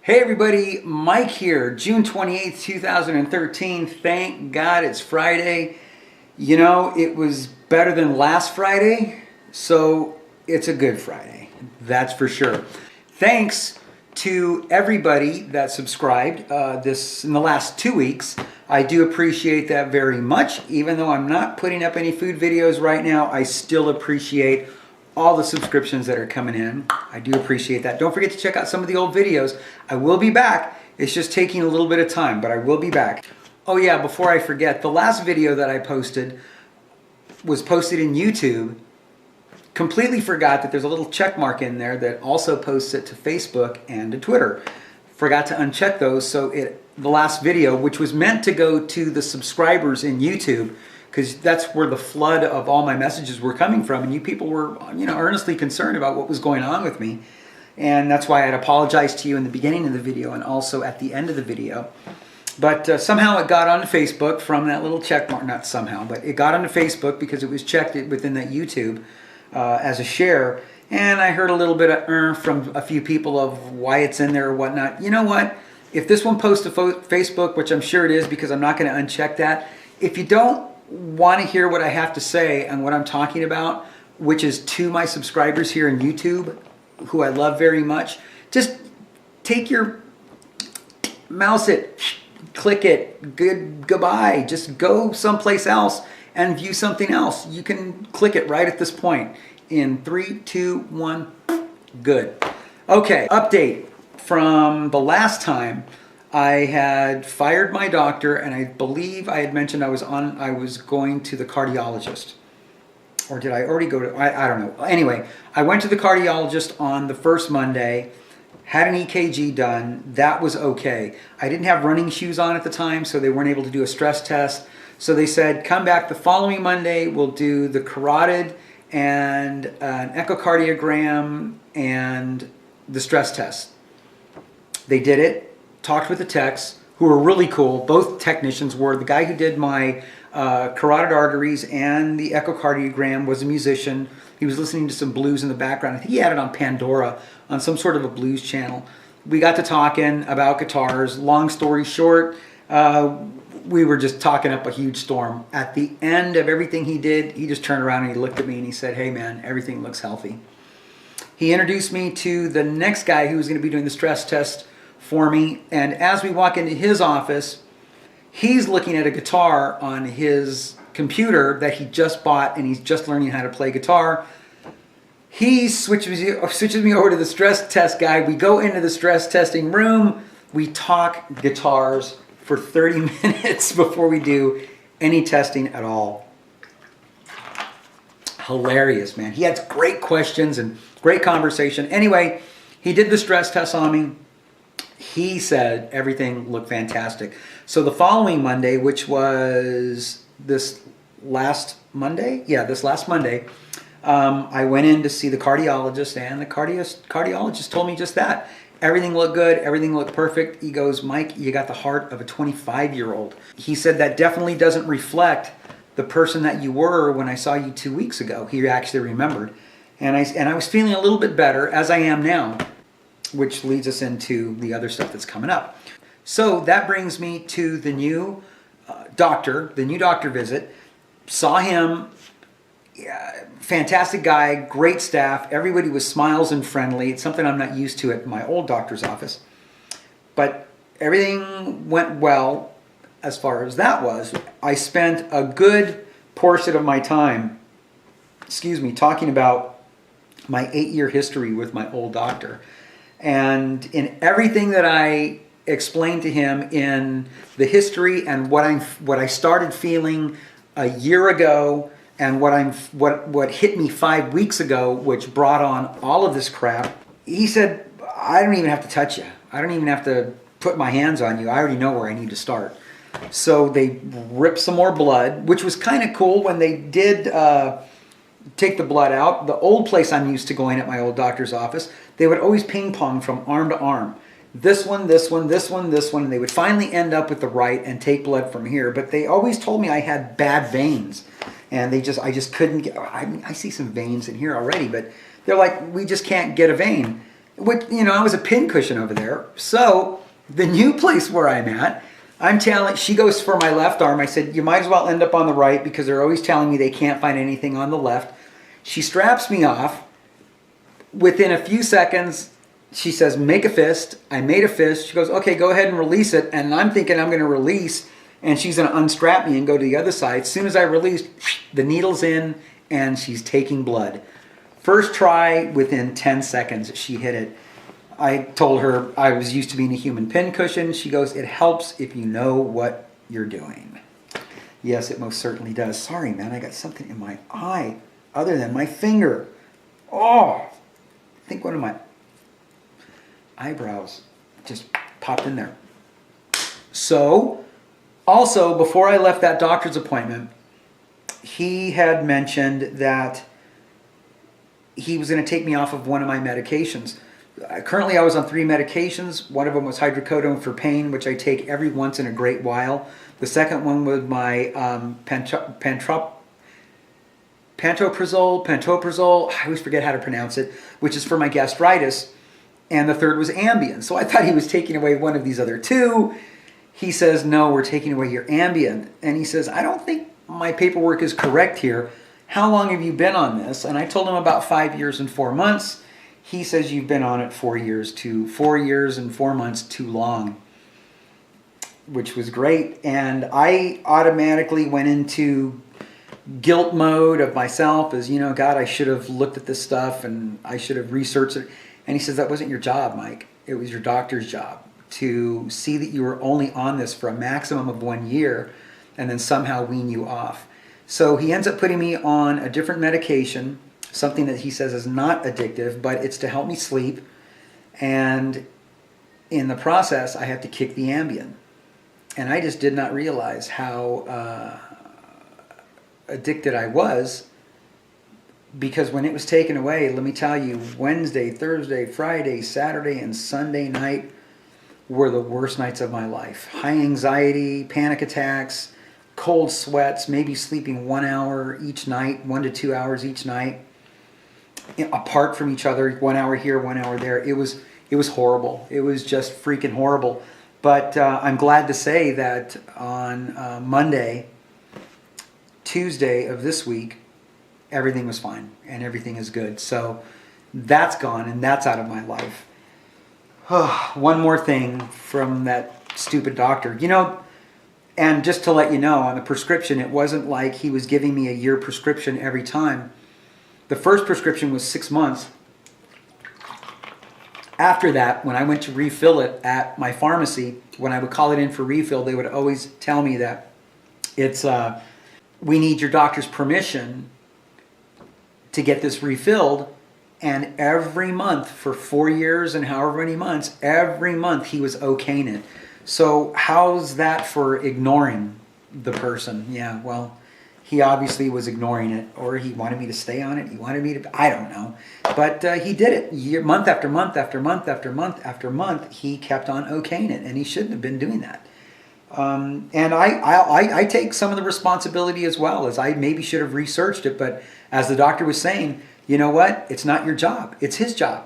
Hey everybody, Mike here, June 28th, 2013. Thank God it's Friday. You know, it was better than last Friday, so it's a good Friday, that's for sure. Thanks to everybody that subscribed in the last 2 weeks. I do appreciate that very much. Even though I'm not putting up any food videos right now, I still appreciate all the subscriptions that are coming in. I do appreciate that. Don't forget to check out some of the old videos. I will be back. It's just taking a little bit of time, but I will be back. Oh yeah, before I forget, the last video that I posted was posted in YouTube. Completely forgot that there's a little check mark in there that also posts it to Facebook and to Twitter. Forgot to uncheck those, so the last video, which was meant to go to the subscribers in YouTube, because that's where the flood of all my messages were coming from, and you people were, earnestly concerned about what was going on with me, and that's why I'd apologized to you in the beginning of the video and also at the end of the video. But somehow it got onto Facebook from that little check mark. Not somehow, but it got onto Facebook because it was checked within that YouTube as a share, and I heard a little bit of from a few people of why it's in there or whatnot. You know what? If this one posts to Facebook, which I'm sure it is because I'm not going to uncheck that, if you don't want to hear what I have to say and what I'm talking about, which is to my subscribers here in YouTube, who I love very much, just take your mouse it, click it, goodbye, just go someplace else and view something else. You can click it right at this point. In 3, 2, 1, good. Okay, update from the last time. I had fired my doctor, and I believe I had mentioned I was going to the cardiologist. Or did I already go to, I don't know. Anyway, I went to the cardiologist on the first Monday, had an EKG done. That was okay. I didn't have running shoes on at the time, so they weren't able to do a stress test. So they said, come back the following Monday, we'll do the carotid and an echocardiogram and the stress test. They did it. Talked with the techs, who were really cool. Both technicians were. The guy who did my carotid arteries and the echocardiogram was a musician. He was listening to some blues in the background. I think he had it on Pandora, on some sort of a blues channel. We got to talking about guitars. Long story short, we were just talking up a huge storm. At the end of everything he did, he just turned around and he looked at me and he said, hey man, everything looks healthy. He introduced me to the next guy who was going to be doing the stress test for me, and as we walk into his office, he's looking at a guitar on his computer that he just bought, and he's just learning how to play guitar. He switches me over to the stress test guy. We go into the stress testing room. We talk guitars for 30 minutes before we do any testing at all. Hilarious, man. He had great questions and great conversation. Anyway, he did the stress test on me. He said everything looked fantastic. So the following Monday, which was this last Monday, I went in to see the cardiologist, and the cardiologist told me just that. Everything looked good. Everything looked perfect. He goes, Mike, you got the heart of a 25-year-old. He said that definitely doesn't reflect the person that you were when I saw you 2 weeks ago. He actually remembered. And I was feeling a little bit better, as I am now, which leads us into the other stuff that's coming up. So that brings me to the new doctor visit. Saw him, fantastic guy, great staff. Everybody was smiles and friendly. It's something I'm not used to at my old doctor's office. But everything went well as far as that was. I spent a good portion of my time, talking about my 8-year history with my old doctor. And in everything that I explained to him in the history and what I started feeling a year ago and what hit me 5 weeks ago, which brought on all of this crap, he said, I don't even have to touch you. I don't even have to put my hands on you. I already know where I need to start. So they ripped some more blood, which was kind of cool when they did take the blood out. The old place I'm used to going at my old doctor's office, they would always ping pong from arm to arm. This one, this one, this one, this one. And they would finally end up with the right and take blood from here. But they always told me I had bad veins. And I just couldn't get, I see some veins in here already, but they're like, we just can't get a vein. Which, I was a pincushion over there. So the new place where I'm at, she goes for my left arm. I said, you might as well end up on the right because they're always telling me they can't find anything on the left. She straps me off. Within a few seconds, she says, make a fist. I made a fist. She goes, okay, go ahead and release it. And I'm thinking I'm going to release, and she's going to unstrap me and go to the other side. As soon as I released, the needle's in, and she's taking blood. First try, within 10 seconds, she hit it. I told her I was used to being a human pincushion. She goes, it helps if you know what you're doing. Yes, it most certainly does. Sorry, man, I got something in my eye other than my finger. Oh, I think one of my eyebrows just popped in there. So, also, before I left that doctor's appointment, he had mentioned that he was going to take me off of one of my medications. Currently, I was on 3 medications. One of them was hydrocodone for pain, which I take every once in a great while. The second one was my pantoprazole, I always forget how to pronounce it, which is for my gastritis. And the third was Ambien. So I thought he was taking away one of these other 2. He says, no, we're taking away your Ambien. And he says, I don't think my paperwork is correct here. How long have you been on this? And I told him about 5 years and 4 months. He says, you've been on it 4 years and 4 months too long, which was great. And I automatically went into guilt mode of myself as, God, I should have looked at this stuff and I should have researched it. And he says, that wasn't your job, Mike. It was your doctor's job to see that you were only on this for a maximum of 1 year and then somehow wean you off. So he ends up putting me on a different medication, something that he says is not addictive, but it's to help me sleep. And in the process, I have to kick the Ambien. And I just did not realize how addicted I was, because when it was taken away, let me tell you, Wednesday, Thursday, Friday, Saturday, and Sunday night were the worst nights of my life. High anxiety, panic attacks, cold sweats, maybe sleeping 1 hour each night, 1 to 2 hours each night, apart from each other, 1 hour here, 1 hour there. It was horrible. It was just freaking horrible. But I'm glad to say that on Monday, Tuesday of this week, everything was fine and everything is good. So that's gone and that's out of my life. One more thing from that stupid doctor. And just to let you know, on the prescription, it wasn't like he was giving me a year prescription every time. The first prescription was 6 months. After that, when I went to refill it at my pharmacy, when I would call it in for refill, they would always tell me that it's we need your doctor's permission to get this refilled. And every month for 4 years and however many months, every month he was okaying it. So how's that for ignoring the person? Yeah, well, he obviously was ignoring it, or he wanted me to stay on it. He wanted me to, I don't know. But he did it month after month after month after month after month. He kept on okaying it, and he shouldn't have been doing that. And I take some of the responsibility as well, as I maybe should have researched it. But as the doctor was saying, you know what? It's not your job. It's his job.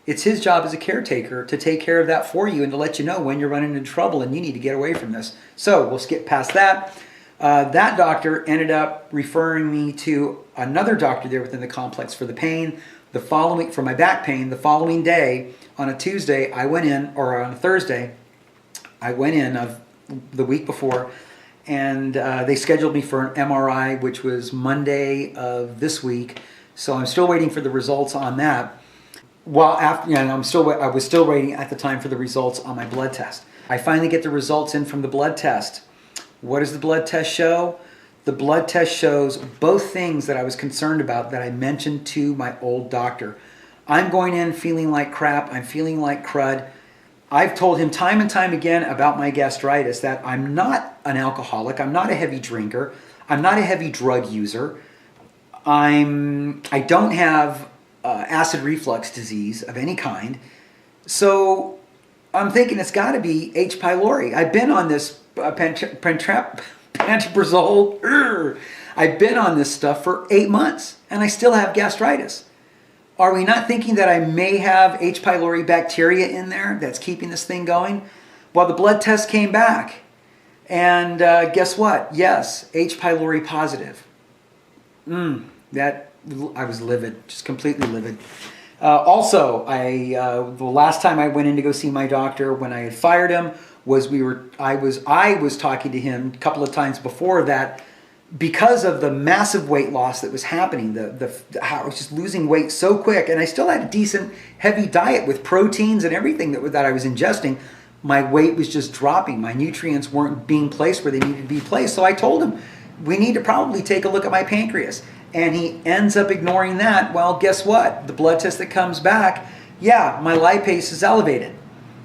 It's his job as a caretaker to take care of that for you and to let you know when you're running into trouble and you need to get away from this. So we'll skip past that. That doctor ended up referring me to another doctor there within the complex for the pain. For my back pain, the following day, on a Tuesday, I went in, or on a Thursday, I went in of the week before, and they scheduled me for an MRI, which was Monday of this week. So I'm still waiting for the results on that. I was still waiting at the time for the results on my blood test. I finally get the results in from the blood test. What does the blood test show? The blood test shows both things that I was concerned about that I mentioned to my old doctor. I'm going in feeling like crap. I'm feeling like crud. I've told him time and time again about my gastritis that I'm not an alcoholic. I'm not a heavy drinker. I'm not a heavy drug user. I don't have acid reflux disease of any kind. So I'm thinking it's got to be H. pylori. I've been on this pantoprazole. I've been on this stuff for 8 months and I still have gastritis. Are we not thinking that I may have H. pylori bacteria in there that's keeping this thing going? Well, the blood test came back. And guess what? Yes, H. pylori positive. I was livid, just completely livid. Also, the last time I went in to go see my doctor when I had fired him I was talking to him a couple of times before that, because of the massive weight loss that was happening, how I was just losing weight so quick, and I still had a decent heavy diet with proteins and everything that I was ingesting. My weight was just dropping. My nutrients weren't being placed where they needed to be placed. So I told him, we need to probably take a look at my pancreas. And he ends up ignoring that. Well, guess what? The blood test that comes back, yeah, my lipase is elevated.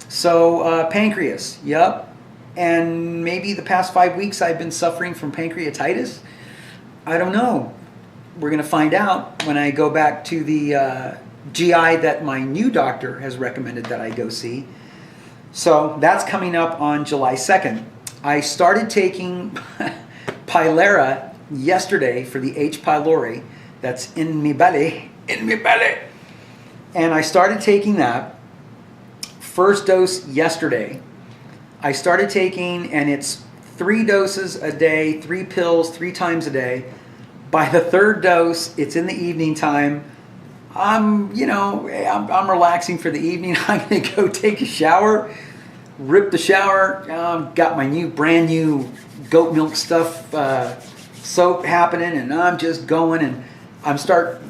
So pancreas, yep. And maybe the past 5 weeks I've been suffering from pancreatitis. I don't know. We're going to find out when I go back to the GI that my new doctor has recommended that I go see. So that's coming up on July 2nd. I started taking Pylera yesterday for the H. pylori that's in my belly. And I started taking that. First dose yesterday. I started taking, and it's 3 doses a day, 3 pills, 3 times a day. By the 3rd dose, it's in the evening time. I'm relaxing for the evening. I'm going to go take a shower, rip the shower. Got my brand new goat milk stuff soap happening, and I'm just going, and I'm start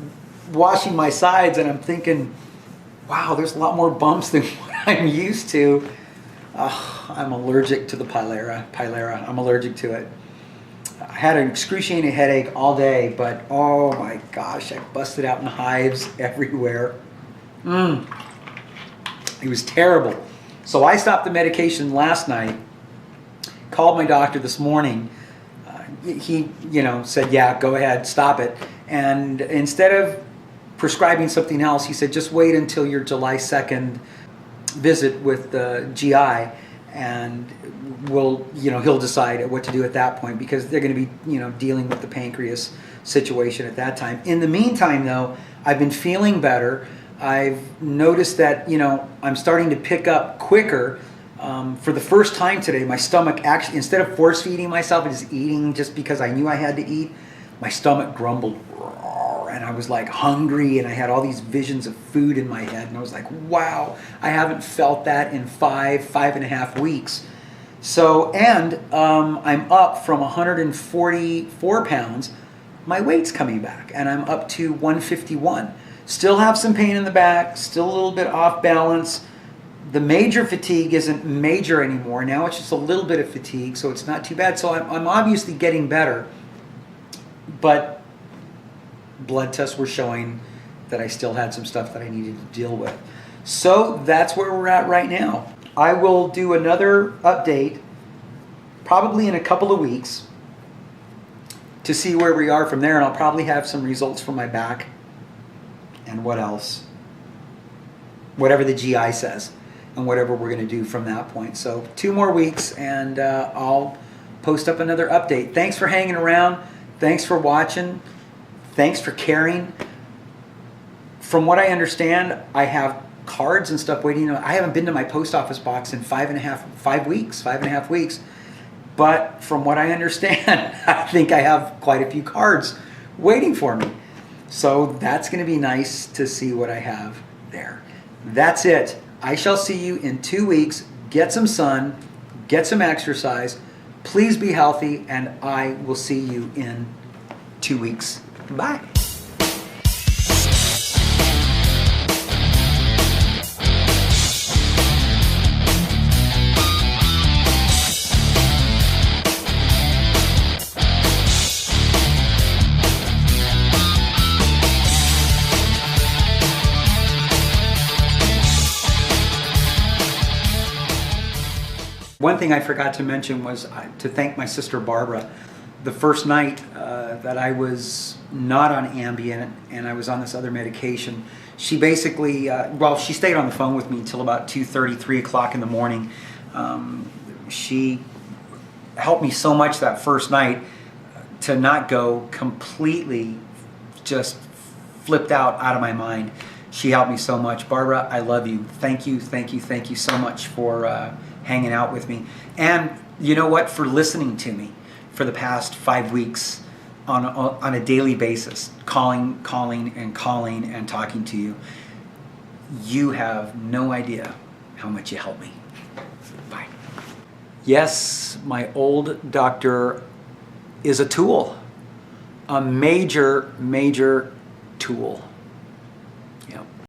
washing my sides, and I'm thinking, wow, there's a lot more bumps than what I'm used to. I'm allergic to the Pylera. I'm allergic to it. I had an excruciating headache all day, but oh my gosh, I busted out in hives everywhere. It was terrible. So I stopped the medication last night, called my doctor this morning. He, said, yeah, go ahead, stop it. And instead of prescribing something else, he said, just wait until your July 2nd visit with the GI, and he'll decide what to do at that point, because they're going to be, dealing with the pancreas situation at that time. In the meantime, though, I've been feeling better. I've noticed that, I'm starting to pick up quicker. For the first time today, my stomach actually, instead of force feeding myself and just eating just because I knew I had to eat, my stomach grumbled, and I was like hungry, and I had all these visions of food in my head, and I was like, wow, I haven't felt that in 5.5 weeks. So, and I'm up from 144 pounds. My weight's coming back, and I'm up to 151. Still have some pain in the back, still a little bit off balance. The major fatigue isn't major anymore. Now it's just a little bit of fatigue, so it's not too bad. So I'm obviously getting better, but blood tests were showing that I still had some stuff that I needed to deal with. So that's where we're at right now. I will do another update probably in a couple of weeks to see where we are from there, and I'll probably have some results from my back and what else, whatever the GI says, and whatever we're going to do from that point. So 2 more weeks, and I'll post up another update. Thanks for hanging around. Thanks for watching. Thanks for caring. From what I understand, I have cards and stuff waiting. I haven't been to my post office box in 5.5 weeks. But from what I understand, I think I have quite a few cards waiting for me. So that's going to be nice to see what I have there. That's it. I shall see you in 2 weeks. Get some sun, get some exercise. Please be healthy, and I will see you in 2 weeks. Bye. One thing I forgot to mention was to thank my sister Barbara. The first night that I was not on Ambien and I was on this other medication, she basically, she stayed on the phone with me until about 2:30, 3 o'clock in the morning. She helped me so much that first night to not go completely just flipped out of my mind. She helped me so much. Barbara, I love you. Thank you, thank you, thank you so much for hanging out with me. And you know what? For listening to me for the past 5 weeks on a daily basis, calling and talking to you. You have no idea how much you help me. Bye. Yes, my old doctor is a tool, a major tool.